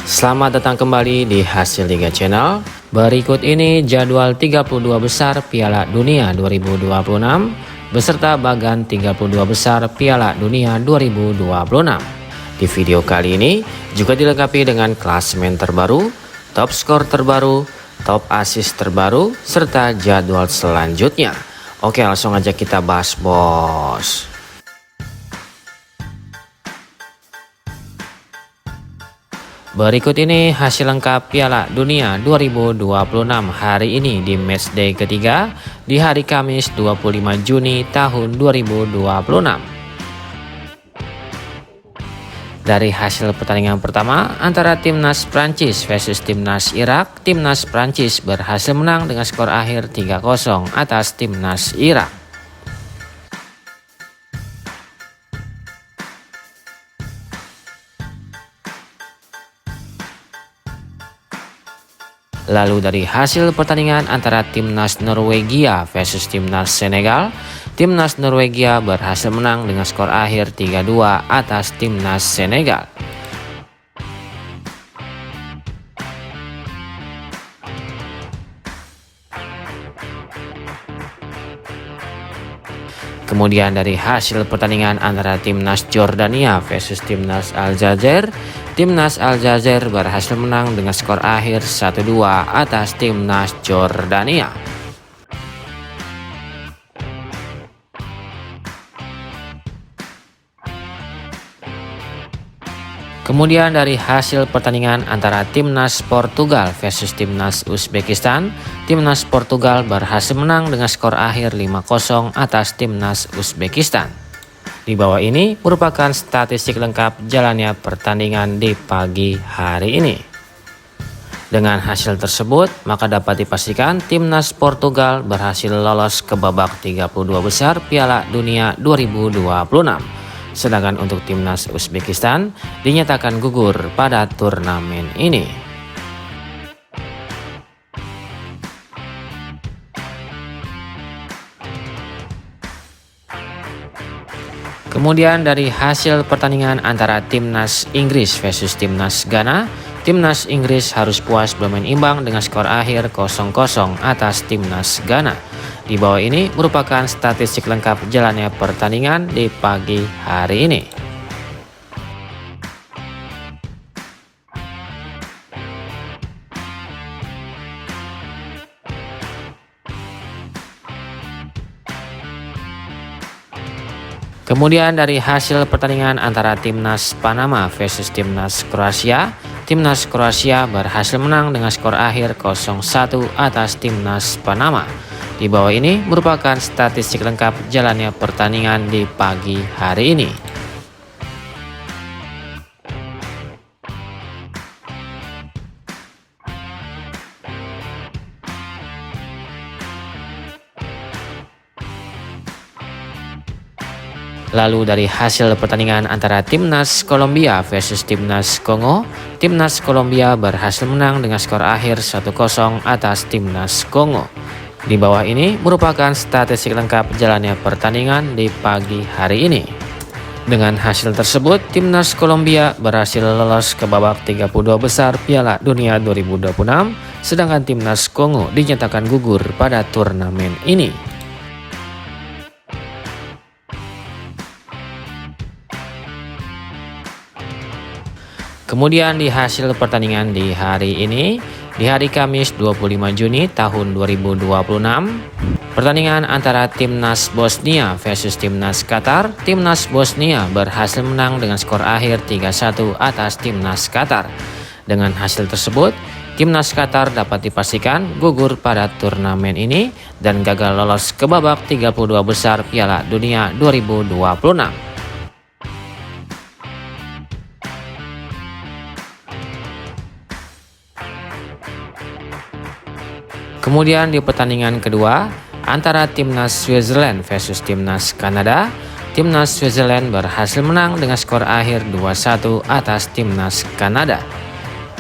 Selamat datang kembali di Hasil Liga Channel. Berikut ini jadwal 32 besar Piala Dunia 2026 beserta bagan 32 besar Piala Dunia 2026. Di video kali ini juga dilengkapi dengan klasemen terbaru, top skor terbaru, top assist terbaru, serta jadwal selanjutnya. Oke, langsung aja kita bahas, bos. Berikut ini hasil lengkap Piala Dunia 2026 hari ini di matchday ketiga di hari Kamis 25 Juni tahun 2026. Dari hasil pertandingan pertama antara timnas Prancis versus timnas Irak, timnas Prancis berhasil menang dengan skor akhir 3-0 atas timnas Irak. Lalu dari hasil pertandingan antara timnas Norwegia versus timnas Senegal, timnas Norwegia berhasil menang dengan skor akhir 3-2 atas timnas Senegal. Kemudian dari hasil pertandingan antara timnas Jordania versus timnas Aljazair, timnas Aljazair berhasil menang dengan skor akhir 1-2 atas timnas Jordania. Kemudian dari hasil pertandingan antara timnas Portugal versus timnas Uzbekistan, timnas Portugal berhasil menang dengan skor akhir 5-0 atas timnas Uzbekistan. Di bawah ini merupakan statistik lengkap jalannya pertandingan di pagi hari ini. Dengan hasil tersebut, maka dapat dipastikan timnas Portugal berhasil lolos ke babak 32 besar Piala Dunia 2026. Sedangkan untuk timnas Uzbekistan dinyatakan gugur pada turnamen ini. Kemudian dari hasil pertandingan antara timnas Inggris versus timnas Ghana, timnas Inggris harus puas bermain imbang dengan skor akhir 0-0 atas timnas Ghana. Di bawah ini merupakan statistik lengkap jalannya pertandingan di pagi hari ini. Kemudian dari hasil pertandingan antara timnas Panama versus timnas Kroasia, timnas Kroasia berhasil menang dengan skor akhir 0-1 atas timnas Panama. Di bawah ini merupakan statistik lengkap jalannya pertandingan di pagi hari ini. Lalu dari hasil pertandingan antara timnas Kolombia versus timnas Kongo, timnas Kolombia berhasil menang dengan skor akhir 1-0 atas timnas Kongo. Di bawah ini merupakan statistik lengkap jalannya pertandingan di pagi hari ini. Dengan hasil tersebut, timnas Kolombia berhasil lolos ke babak 32 besar Piala Dunia 2026, sedangkan timnas Kongo dinyatakan gugur pada turnamen ini. Kemudian di hasil pertandingan di hari ini, di hari Kamis 25 Juni tahun 2026, pertandingan antara timnas Bosnia versus timnas Qatar, timnas Bosnia berhasil menang dengan skor akhir 3-1 atas timnas Qatar. Dengan hasil tersebut, timnas Qatar dapat dipastikan gugur pada turnamen ini dan gagal lolos ke babak 32 besar Piala Dunia 2026. Kemudian di pertandingan kedua antara timnas Switzerland versus timnas Kanada, timnas Switzerland berhasil menang dengan skor akhir 2-1 atas timnas Kanada.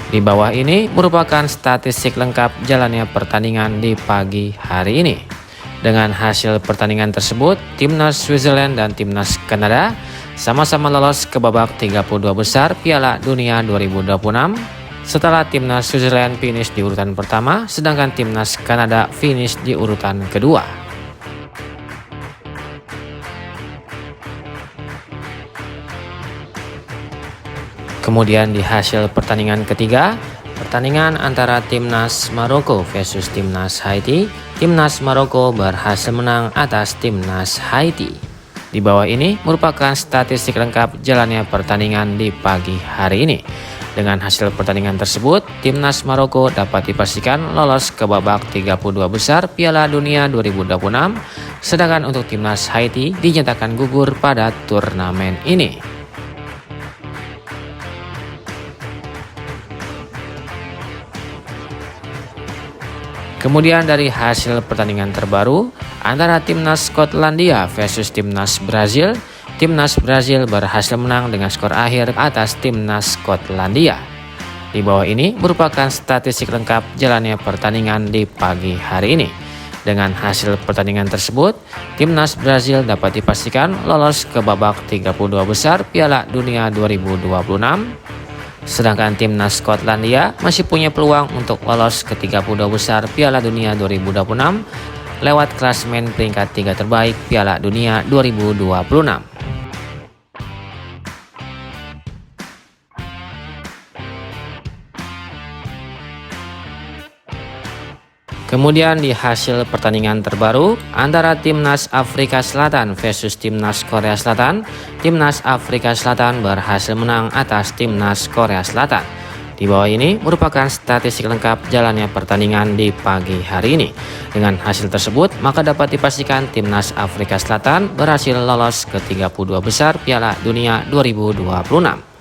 Di bawah ini merupakan statistik lengkap jalannya pertandingan di pagi hari ini. Dengan hasil pertandingan tersebut, timnas Switzerland dan timnas Kanada sama-sama lolos ke babak 32 besar Piala Dunia 2026. Setelah timnas Switzerland finish di urutan pertama, sedangkan timnas Kanada finish di urutan kedua. Kemudian di hasil pertandingan ketiga, pertandingan antara timnas Maroko versus timnas Haiti, timnas Maroko berhasil menang atas timnas Haiti. Di bawah ini merupakan statistik lengkap jalannya pertandingan di pagi hari ini. Dengan hasil pertandingan tersebut, timnas Maroko dapat dipastikan lolos ke babak 32 besar Piala Dunia 2026, sedangkan untuk timnas Haiti dinyatakan gugur pada turnamen ini. Kemudian dari hasil pertandingan terbaru antara timnas Skotlandia versus timnas Brazil, timnas Brazil berhasil menang dengan skor akhir atas timnas Skotlandia. Di bawah ini merupakan statistik lengkap jalannya pertandingan di pagi hari ini. Dengan hasil pertandingan tersebut, timnas Brazil dapat dipastikan lolos ke babak 32 besar Piala Dunia 2026. Sedangkan timnas Skotlandia masih punya peluang untuk lolos ke 32 besar Piala Dunia 2026 lewat klasemen peringkat 3 terbaik Piala Dunia 2026. Kemudian di hasil pertandingan terbaru antara timnas Afrika Selatan versus timnas Korea Selatan, timnas Afrika Selatan berhasil menang atas timnas Korea Selatan. Di bawah ini merupakan statistik lengkap jalannya pertandingan di pagi hari ini. Dengan hasil tersebut, maka dapat dipastikan timnas Afrika Selatan berhasil lolos ke 32 besar Piala Dunia 2026.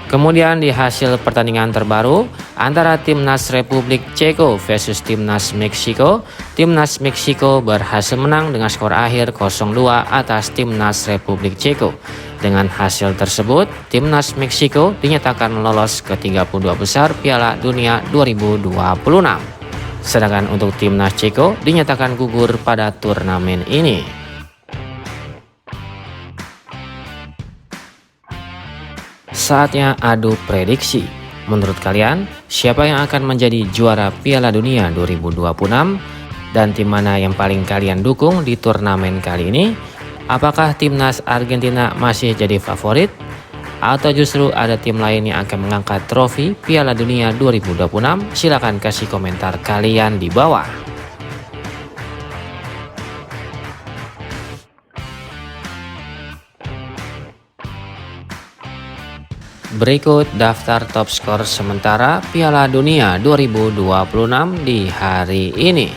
Kemudian di hasil pertandingan terbaru antara timnas Republik Ceko versus timnas Meksiko, timnas Meksiko berhasil menang dengan skor akhir 0-2 atas timnas Republik Ceko. Dengan hasil tersebut, timnas Meksiko dinyatakan lolos ke 32 besar Piala Dunia 2026. Sedangkan untuk timnas Ceko dinyatakan gugur pada turnamen ini. Saatnya adu prediksi. Menurut kalian, siapa yang akan menjadi juara Piala Dunia 2026? Dan tim mana yang paling kalian dukung di turnamen kali ini? Apakah timnas Argentina masih jadi favorit? Atau justru ada tim lain yang akan mengangkat trofi Piala Dunia 2026? Silahkan kasih komentar kalian di bawah. Berikut daftar top skor sementara Piala Dunia 2026 di hari ini.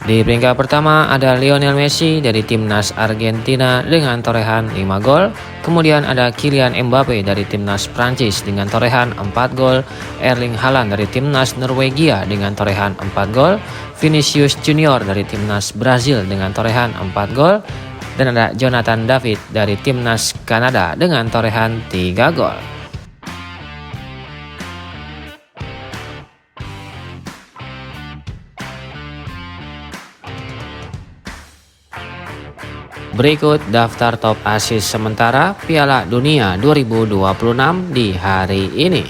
Di peringkat pertama ada Lionel Messi dari timnas Argentina dengan torehan 5 gol. Kemudian ada Kylian Mbappe dari timnas Prancis dengan torehan 4 gol. Erling Haaland dari timnas Norwegia dengan torehan 4 gol. Vinicius Junior dari timnas Brazil dengan torehan 4 gol. Dan ada Jonathan David dari timnas Kanada dengan torehan 3 gol. Berikut daftar top assist sementara Piala Dunia 2026 di hari ini.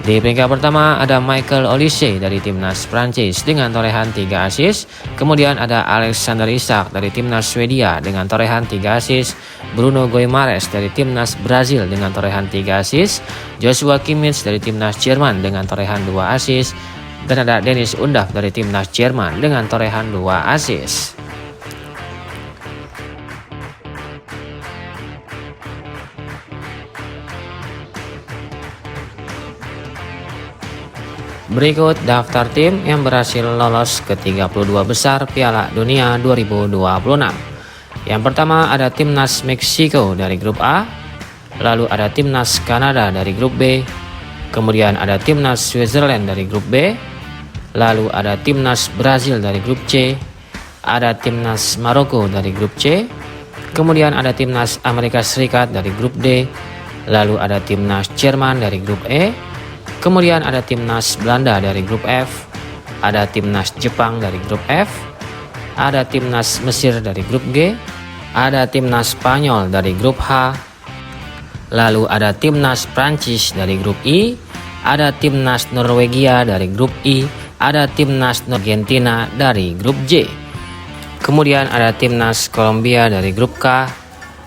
Di peringkat pertama ada Michael Olise dari timnas Prancis dengan torehan 3 assist. Kemudian ada Alexander Isak dari timnas Swedia dengan torehan 3 assist. Bruno Guimaraes dari timnas Brazil dengan torehan 3 assist. Joshua Kimmich dari timnas Jerman dengan torehan 2 assist. Dan ada Dennis Undav dari timnas Jerman dengan torehan 2 assist. Berikut daftar tim yang berhasil lolos ke 32 besar Piala Dunia 2026. Yang pertama ada timnas Meksiko dari grup A, lalu ada timnas Kanada dari grup B, kemudian ada timnas Switzerland dari grup B, lalu ada timnas Brazil dari grup C, ada timnas Maroko dari grup C, kemudian ada timnas Amerika Serikat dari grup D, lalu ada timnas Jerman dari grup E, Kemudian ada timnas Belanda dari grup F, ada timnas Jepang dari grup F, ada timnas Mesir dari grup G, ada timnas Spanyol dari grup H, lalu ada timnas Prancis dari grup I, ada timnas Norwegia dari grup I, ada timnas Argentina dari grup J. Kemudian ada timnas Kolombia dari grup K,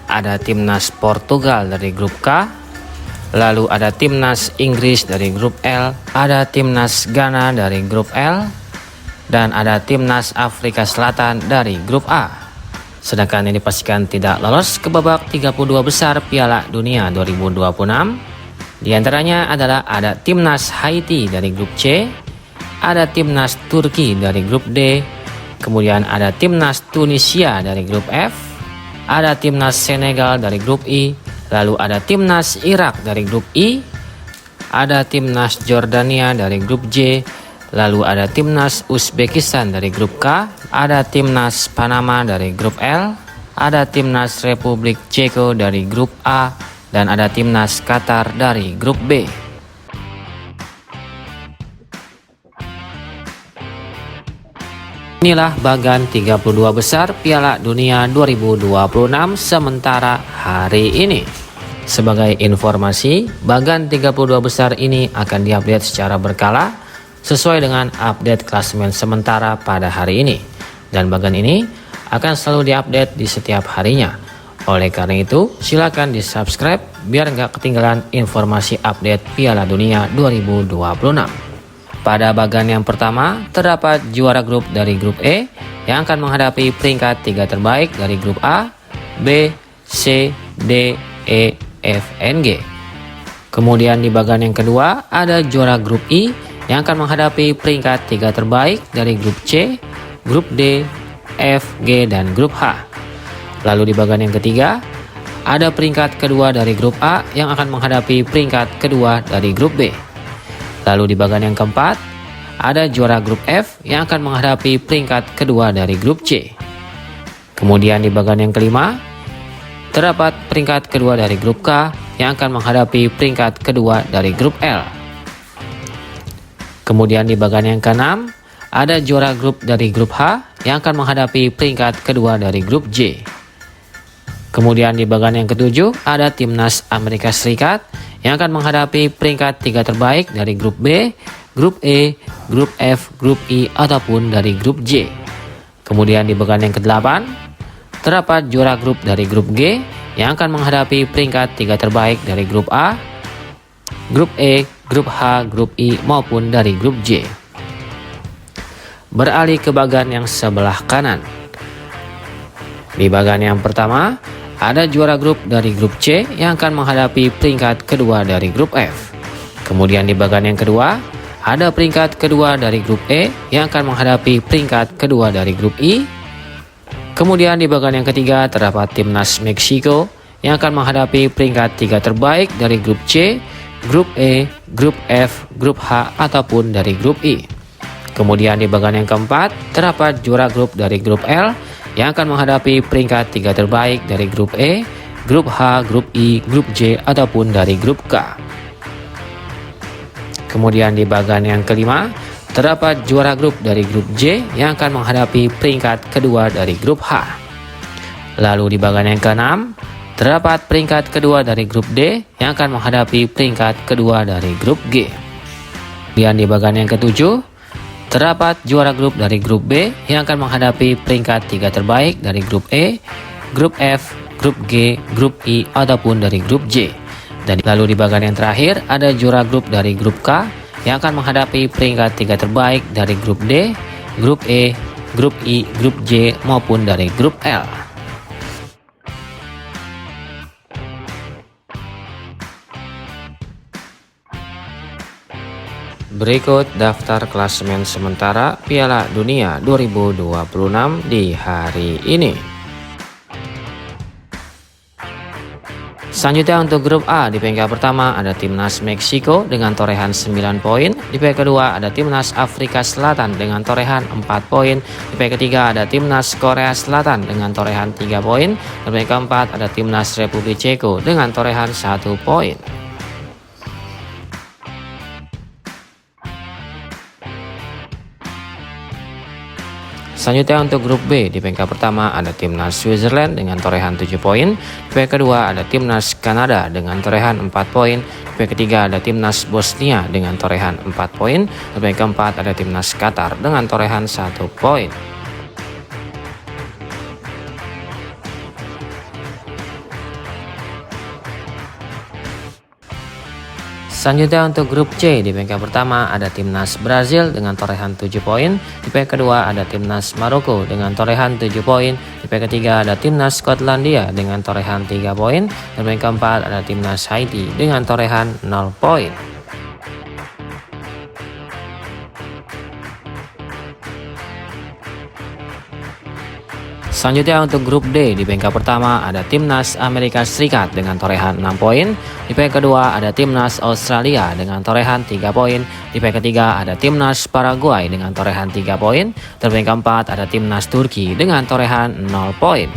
ada timnas Portugal dari grup K, lalu ada timnas Inggris dari grup L, ada timnas Ghana dari grup L, dan ada timnas Afrika Selatan dari grup A. Sedangkan yang dipastikan tidak lolos ke babak 32 besar Piala Dunia 2026 di antaranya adalah ada timnas Haiti dari grup C, ada timnas Turki dari grup D, kemudian ada timnas Tunisia dari grup F, ada timnas Senegal dari grup I, lalu ada timnas Irak dari grup I, ada timnas Jordania dari grup J, lalu ada timnas Uzbekistan dari grup K, ada timnas Panama dari grup L, ada timnas Republik Ceko dari grup A, dan ada timnas Qatar dari grup B. Inilah bagan 32 besar Piala Dunia 2026 sementara hari ini. Sebagai informasi, bagan 32 besar ini akan diupdate secara berkala sesuai dengan update klasemen sementara pada hari ini. Dan bagan ini akan selalu diupdate di setiap harinya. Oleh karena itu, silakan di subscribe biar nggak ketinggalan informasi update Piala Dunia 2026. Pada bagan yang pertama, terdapat juara grup dari grup E yang akan menghadapi peringkat 3 terbaik dari grup A, B, C, D, E, F, N, G. Kemudian di bagan yang kedua, ada juara grup I yang akan menghadapi peringkat 3 terbaik dari grup C, grup D, F, G, dan grup H. Lalu di bagian yang ketiga, ada peringkat kedua dari grup A yang akan menghadapi peringkat kedua dari grup B. Lalu di bagian yang keempat, ada juara grup F yang akan menghadapi peringkat kedua dari grup C. Kemudian di bagian yang kelima, terdapat peringkat kedua dari grup K yang akan menghadapi peringkat kedua dari grup L. Kemudian di bagian yang keenam, ada juara grup dari grup H yang akan menghadapi peringkat kedua dari grup J. Kemudian di bagian yang ketujuh, ada timnas Amerika Serikat yang akan menghadapi peringkat 3 terbaik dari grup B, grup E, grup F, grup I, ataupun dari grup J. Kemudian di bagian yang ke-8, terdapat juara grup dari grup G yang akan menghadapi peringkat 3 terbaik dari grup A, grup E, grup H, grup I, maupun dari grup J. Beralih ke bagian yang sebelah kanan. Di bagian yang pertama, ada juara grup dari grup C yang akan menghadapi peringkat kedua dari grup F. Kemudian di bagian yang kedua, ada peringkat kedua dari grup E yang akan menghadapi peringkat kedua dari grup I. Kemudian di bagian yang ketiga, terdapat timnas Meksiko yang akan menghadapi peringkat 3 terbaik dari grup C, grup E, grup F, grup H, ataupun dari grup I. Kemudian di bagian yang keempat, terdapat juara grup dari grup L yang akan menghadapi peringkat 3 terbaik dari grup E, grup H, grup I, grup J, ataupun dari grup K. Kemudian di bagian yang kelima, terdapat juara grup dari grup J yang akan menghadapi peringkat kedua dari grup H. Lalu di bagian yang keenam, terdapat peringkat kedua dari grup D yang akan menghadapi peringkat kedua dari grup G. Dan di bagian yang ketujuh, terdapat juara grup dari grup B yang akan menghadapi peringkat 3 terbaik dari grup E, grup F, grup G, grup I, ataupun dari grup J. Dan lalu di bagian yang terakhir, ada juara grup dari grup K yang akan menghadapi peringkat 3 terbaik dari grup D, grup E, grup I, grup J, maupun dari grup L. Berikut daftar klasemen sementara Piala Dunia 2026 di hari ini. Selanjutnya untuk grup A, di peringkat pertama ada timnas Meksiko dengan torehan 9 poin. Di peringkat kedua ada timnas Afrika Selatan dengan torehan 4 poin. Di peringkat ketiga ada timnas Korea Selatan dengan torehan 3 poin. Dan peringkat keempat ada timnas Republik Ceko dengan torehan 1 poin. Selanjutnya untuk grup B, di peringkat pertama ada timnas Switzerland dengan torehan 7 poin, di peringkat kedua ada timnas Kanada dengan torehan 4 poin, di peringkat ketiga ada timnas Bosnia dengan torehan 4 poin, di peringkat keempat ada timnas Qatar dengan torehan 1 poin. Selanjutnya untuk grup C, di peringkat pertama ada timnas Brazil dengan torehan 7 poin, di peringkat kedua ada timnas Maroko dengan torehan 7 poin, di peringkat ketiga ada timnas Skotlandia dengan torehan 3 poin, dan peringkat keempat ada timnas Haiti dengan torehan 0 poin. Selanjutnya untuk grup D, di peringkat pertama ada timnas Amerika Serikat dengan torehan 6 poin, di peringkat kedua ada timnas Australia dengan torehan 3 poin, di peringkat ketiga ada timnas Paraguay dengan torehan 3 poin, dan peringkat keempat ada timnas Turki dengan torehan 0 poin.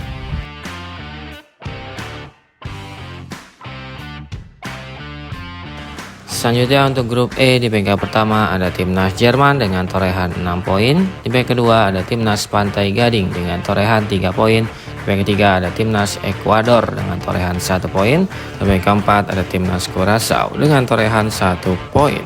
Selanjutnya untuk grup E, di peringkat pertama ada timnas Jerman dengan torehan 6 poin, di peringkat kedua ada timnas Pantai Gading dengan torehan 3 poin, di peringkat ketiga ada timnas Ekuador dengan torehan 1 poin, dan peringkat keempat ada timnas Curaçao dengan torehan 1 poin.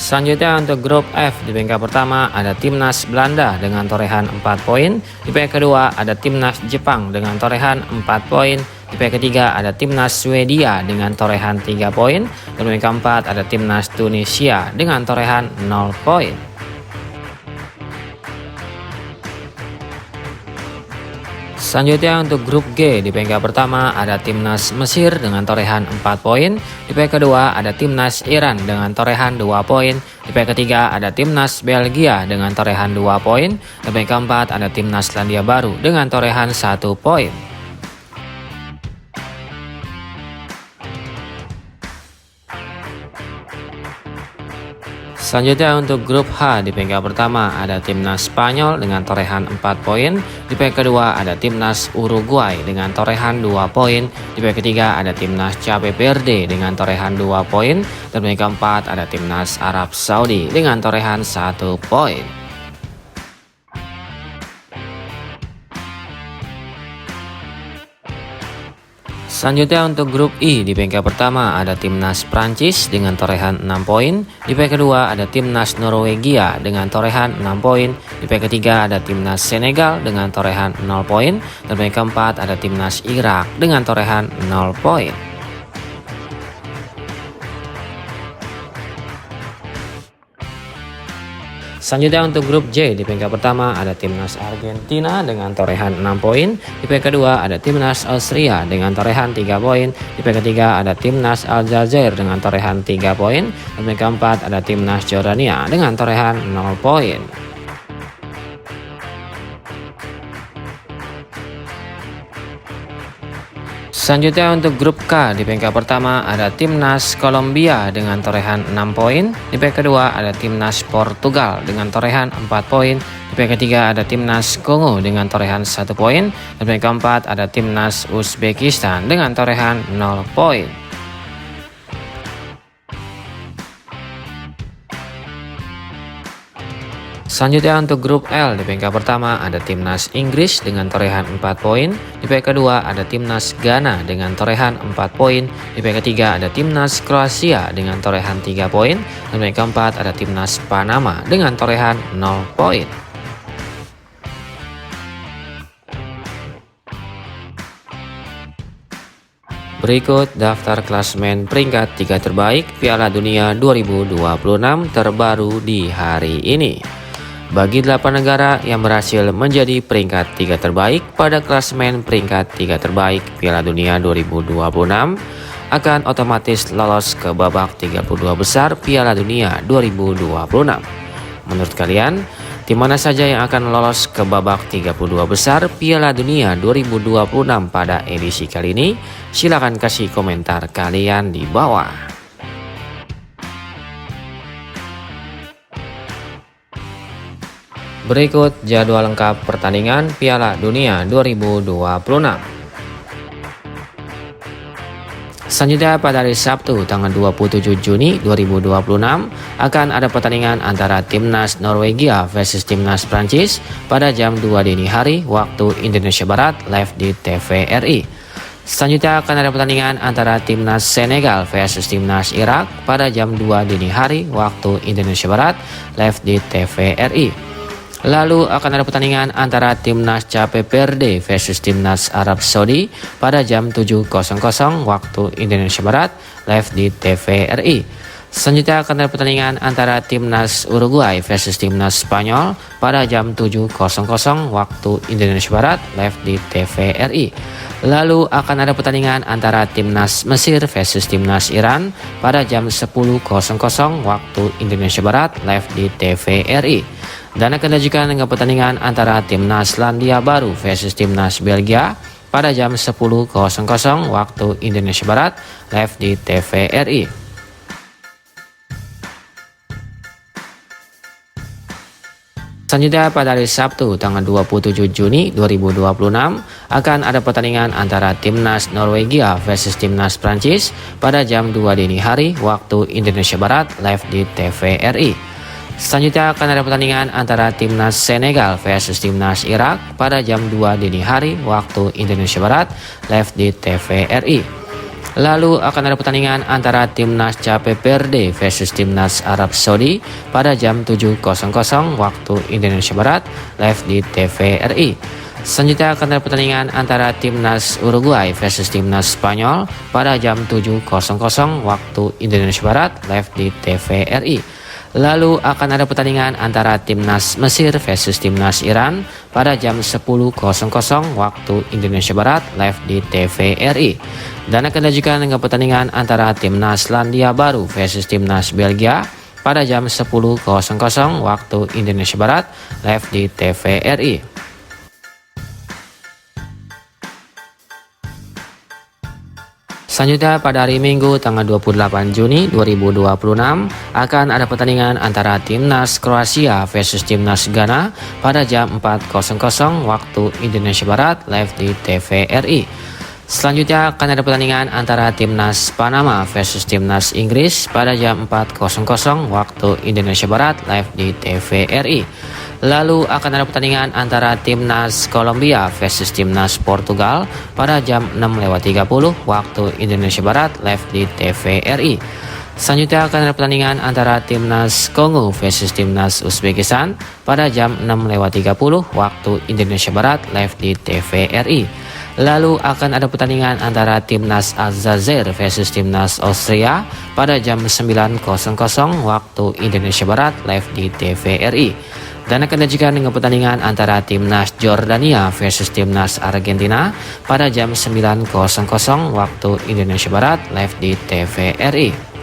Selanjutnya untuk grup F, di peringkat pertama ada timnas Belanda dengan torehan 4 poin, di peringkat kedua ada timnas Jepang dengan torehan 4 poin, di peringkat ketiga ada timnas Swedia dengan torehan 3 poin, dan peringkat keempat ada timnas Tunisia dengan torehan 0 poin. Selanjutnya untuk grup G, di peringkat pertama ada timnas Mesir dengan torehan 4 poin, di peringkat kedua ada timnas Iran dengan torehan 2 poin, di peringkat ketiga ada timnas Belgia dengan torehan 2 poin, dan peringkat keempat ada timnas Selandia Baru dengan torehan 1 poin. Selanjutnya untuk grup H, di peringkat pertama ada timnas Spanyol dengan torehan 4 poin, di peringkat kedua ada timnas Uruguay dengan torehan 2 poin, di peringkat ketiga ada timnas Cape Verde dengan torehan 2 poin, dan peringkat keempat ada timnas Arab Saudi dengan torehan 1 poin. Selanjutnya untuk grup I, di peringkat pertama ada timnas Prancis dengan torehan 6 poin, di peringkat kedua ada timnas Norwegia dengan torehan 6 poin, di peringkat ketiga ada timnas Senegal dengan torehan 0 poin, dan peringkat keempat ada timnas Irak dengan torehan 0 poin. Selanjutnya untuk grup J, di peringkat pertama ada timnas Argentina dengan torehan 6 poin, di peringkat kedua ada timnas Austria dengan torehan 3 poin, di peringkat ketiga ada timnas Aljazair dengan torehan 3 poin, dan peringkat keempat ada timnas Jordania dengan torehan 0 poin. Selanjutnya untuk grup K, di peringkat pertama ada timnas Kolombia dengan torehan 6 poin, di peringkat kedua ada timnas Portugal dengan torehan 4 poin, di peringkat ketiga ada timnas Kongo dengan torehan 1 poin, dan peringkat keempat ada timnas Uzbekistan dengan torehan 0 poin. Selanjutnya untuk grup L, di peringkat pertama ada timnas Inggris dengan torehan 4 poin, di peringkat kedua ada timnas Ghana dengan torehan 4 poin, di peringkat ketiga ada timnas Kroasia dengan torehan 3 poin, dan peringkat keempat ada timnas Panama dengan torehan 0 poin. Berikut daftar klasemen peringkat 3 terbaik Piala Dunia 2026 terbaru di hari ini. Bagi 8 negara yang berhasil menjadi peringkat 3 terbaik pada klasemen peringkat 3 terbaik Piala Dunia 2026 akan otomatis lolos ke babak 32 besar Piala Dunia 2026. Menurut kalian, tim mana saja yang akan lolos ke babak 32 besar Piala Dunia 2026 pada edisi kali ini? Silahkan kasih komentar kalian di bawah. Berikut jadwal lengkap pertandingan Piala Dunia 2026. Selanjutnya pada hari Sabtu tanggal 27 Juni 2026 akan ada pertandingan antara Timnas Norwegia versus Timnas Prancis pada jam 2 dini hari waktu Indonesia Barat live di TVRI. Selanjutnya akan ada pertandingan antara Timnas Senegal versus Timnas Irak pada jam 2 dini hari waktu Indonesia Barat live di TVRI. Lalu akan ada pertandingan antara Timnas Cape Verde versus Timnas Arab Saudi pada jam 7.00 waktu Indonesia Barat live di TVRI. Selanjutnya akan ada pertandingan antara Timnas Uruguay versus Timnas Spanyol pada jam 7.00 waktu Indonesia Barat live di TVRI. Lalu akan ada pertandingan antara Timnas Mesir versus Timnas Iran pada jam 10.00 waktu Indonesia Barat live di TVRI. Dan akan dilanjutkan dengan pertandingan antara Timnas Selandia Baru versus Timnas Belgia pada jam 10.00 waktu Indonesia Barat live di TVRI. Selanjutnya pada hari Sabtu tanggal 27 Juni 2026 akan ada pertandingan antara Timnas Norwegia versus Timnas Prancis pada jam 2 dini hari waktu Indonesia Barat live di TVRI. Selanjutnya akan ada pertandingan antara Timnas Senegal versus Timnas Irak pada jam 2 dini hari waktu Indonesia Barat live di TVRI. Lalu akan ada pertandingan antara Timnas Cape Verde versus Timnas Arab Saudi pada jam 7.00 waktu Indonesia Barat live di TVRI. Selanjutnya akan ada pertandingan antara Timnas Uruguay versus Timnas Spanyol pada jam 7.00 waktu Indonesia Barat live di TVRI. Lalu akan ada pertandingan antara Timnas Mesir versus Timnas Iran pada jam 10.00 waktu Indonesia Barat live di TVRI. Dan akan dilanjutkan dengan pertandingan antara Timnas Selandia Baru versus Timnas Belgia pada jam 10.00 waktu Indonesia Barat live di TVRI. Selanjutnya pada hari Minggu tanggal 28 Juni 2026 akan ada pertandingan antara Timnas Kroasia versus Timnas Ghana pada jam 4.00 waktu Indonesia Barat live di TVRI. Selanjutnya akan ada pertandingan antara Timnas Panama versus Timnas Inggris pada jam 4.00 waktu Indonesia Barat live di TVRI. Lalu akan ada pertandingan antara Timnas Kolombia versus Timnas Portugal pada jam 6.30 waktu Indonesia Barat live di TVRI. Selanjutnya akan ada pertandingan antara Timnas Kongo versus Timnas Uzbekistan pada jam 6.30 waktu Indonesia Barat live di TVRI. Lalu akan ada pertandingan antara Timnas Aljazair versus Timnas Austria pada jam 9.00 waktu Indonesia Barat live di TVRI. Dan akan dilanjutkan dengan pertandingan antara Timnas Jordania versus Timnas Argentina pada jam 9.00 waktu Indonesia Barat live di TVRI.